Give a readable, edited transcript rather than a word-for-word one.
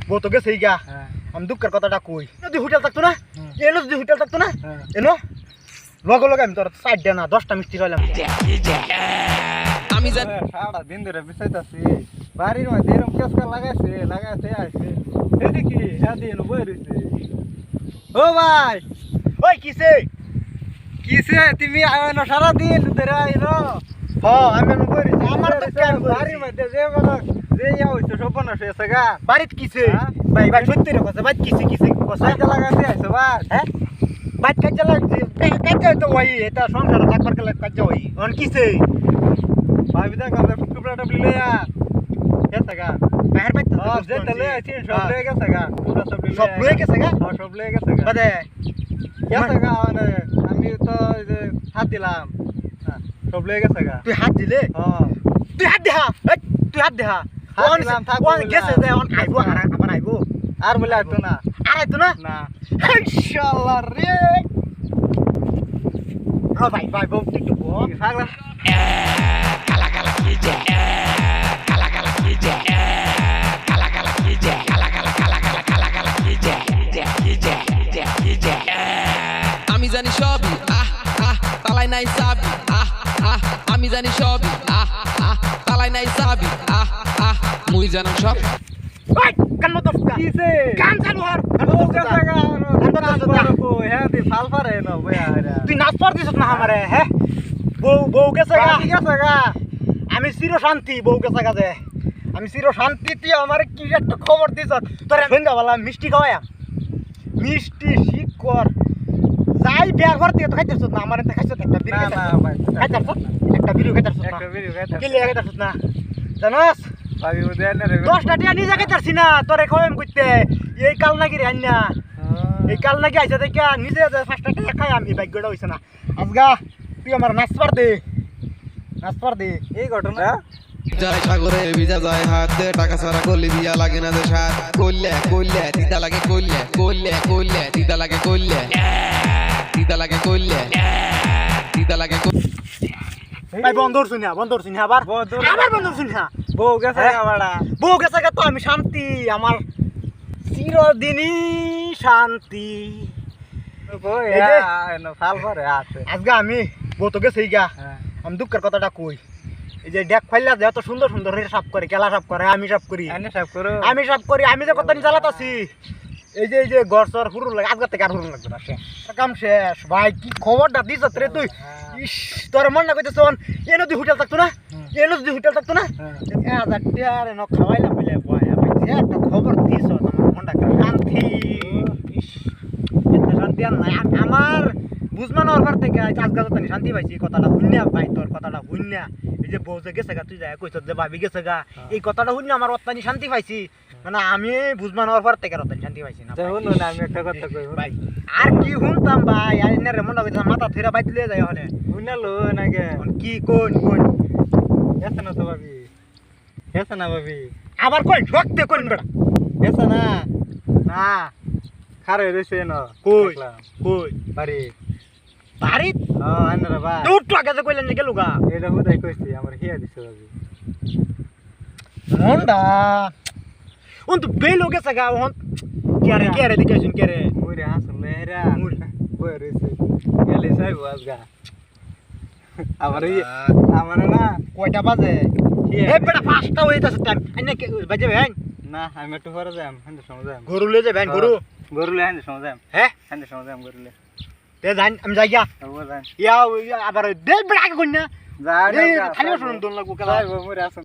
বউ তো গেছেই গা। আমি দুঃখের কথাটা কই, যদি হোটেল থাকতো না এনো, যদি হোটেল থাকতো না এনো লগে লগে আমি তোর 4টা না 10টা মিষ্টি খাইলাম। আমি জানি সারা দিন ধরে বিছাইতাছি বাড়ির মধ্যে এরকম কেসকা লাগাইছে আইছে এদিকে হ্যাঁ দিয়ে বই রইছে। ও ভাই, ওই কিসে কিসে তুমি আইনো সারা দিন ধরে আইনো? হ আমি এনো বই রইছি, আমার তো কেন বাড়ির মধ্যে যে মানে যে ইয়া হইছে সর্বনাশ হয়েছে গা। বাড়িত কিসে হ্যাঁ? ভাই ভাই সত্যি রে কথা, বাইত কিসে কিসে কথা কাজে লাগাইতে আইছো ভাই? হ্যাঁ বাইত কাজে লাগছে, কাজে তো ওই এটা সংসার থাকবার গেলে কাজে ওই অন কিসে ভাবি দেখ আমরা টুকরা টুকরি লইয়া গেছে গা। বাহির বাইত যে তলে আইছি সব লয়ে গেছে গা, টুকরা টুকরি সব লয়ে গেছে গা। সব লয়ে গেছে গা। বাদে গেছে গা মানে আমি তো এই যে হাত দিলাম, সব লয়ে গেছে গা। তুই হাত দিলে, হ্যাঁ তুই হাত দেহা, তুই হাত দেহা হাত দিলাম, থাকবো ওন গেছে যে অন আইবো আবার আইবো আর বলে আইতো না। আইতো না না ইনশাআল্লাহ রে। ভাই ভাই বউ একটু বল পাগলা আমি জানি সবই তালাই নাই চাবি আমি জানি সবই তালাই নাই চাবি মুই জানো সব। ওই কান মত কিসে কান চালু হর ও গেছে গা। হ্যাঁ দি ফাল পারে না বয়া রে। তুই নাচ পারতিস না আমারে। হ্যাঁ বউ বউ গেছে গা, বাড়ি গেছে গা। আমি চির শান্তি বউ গেছে গা যে, আমি চির শান্তি। তুই আমার কি একটা খবর দিছ তোর সন্ধ্যাবেলা মিষ্টি খাওয়ায়া, মিষ্টি শিকর যাই বিয়ার ঘর থেকে তো খাইতেছ না, আমার এতে খাইছ একটা বিড়ি না, না, ভাই, খাইতেছ একটা বিড়ি খাইতেছ না, একটা ভিডিও গাইতে কি লিয়ে খাইতেছ না জানোস? ভাবি ও দেন রে। 10টা টিয়া নিজে খাইতেছি না তোরে খোয়েম করতে। এই কাল নাকি রে আন্না, এই কাল নাকি আইসা দেখা নিজে 5টা টাকা খাই আমি, ভাগ্যটা হইছে না আজগা। তুই আমার নাচ পার দে, নাচ পার দে। এই ঘটনা যায় সাগরে ভিজা যায় হাত দে টাকা সারা করলে দিয়া লাগে না যে সাত করলে করলে দিদা লাগে করলে করলে করলে দিদা লাগে করলে দিদা লাগে করলে দিদা লাগে ভাই বন্ধর শুনিয়া বন্ধর শুনিয়া আবার আবার বন্ধর শুনিয়া বউ গেছে গা বাড়া। বউ গেছে গা তো আমি শান্তি, আমার চিরদিনই শান্তি। কই এই যে- এনো ফাল পারে আছে। আজকে আমি বউ তো গেছেই গা। হ্যাঁ আমি দুঃখের কথাটা কই, এই যে ডেক ফাইলা যে এত সুন্দর সুন্দর সাফ করে, কেলা সাফ করে, আমি সাফ করি, এনে সব করো। আমি সাফ করি। আমি যে কত জ্বালাতাছি, এই যে গড় সর হুরুন লাগে, আজকে থেকে আর হুরুন লাগবে না, শেষ কাম শেষ। ভাই কি খবরটা দিছ রে তুই? ইস তোর মন না কইতেছ এনো তুই হোটেল থাকতো না, এনো যদি হোটেল থাকতো না 1000 টাকা আর এনো খাওয়াইলাম বলে বয়া ভাই যে একটা খবর দিছ আমার মনটা শান্তি। ইস এত শান্তি আর নাই আমার বুঝমান ওর থেকে আজকে তো শান্তি পাইছি। কথাটা শুনিয়া ভাই, তোর কথাটা শুনিয়া এই যে বউ যে গেছে গা, তুই যাই কইছ যে ভাবি গেছে গা, এই কথাটা শুনিয়া আমার অত্যানি শান্তি পাইছি। মানে আমি বুঝমান ওর থেকে অত্যানি শান্তি পাইছি না ভাই। শুনুন আমি একটা কথা কই ভাই আর কি শুনতাম ভাই, আর এনে রে মনে কইতাম মাথা ফেরা বাইত লিয়ে যায় হলে শুনালো নাকি কি কোন কোন এসে না তো ভাবি, এসে না ভাবি, আবার কই ঢকতে কোন বেটা এসে না না খারে রইছে না কই কই বাড়ি। বাড়ি হ্যাঁ আন্নারা ভাই দূর তো আগে যে কইলেন যে গেলু গা এটা হুদাই কইছি আমার হিয়া দিছে ভাবি। মন্ডা উন তো বেলো গেছে গা হন কে রে দেখে শুন কে রে মুরে হাসন লেহরা মুরে। বই রইছে গেলে সাইব আজগা আমার আমার না কয়টা বাজে এ বেটা 5টা হইতাছে টাইম আইনা কে বাজে ভাই না আমি একটু পরে যাম হান্ডে সময় যাম গরু লয়ে যাবেন গরু গরুলে হান্ডে সময় যাম হ্যাঁ হান্ডে সময় যাম গরুলে তে যাই আমি যাই গা হবো যাম ইয়া আবার দে বেটা আগে কইনা যা খালি শুনুন দোন লাগবো কেলা যাইব মুরে আসন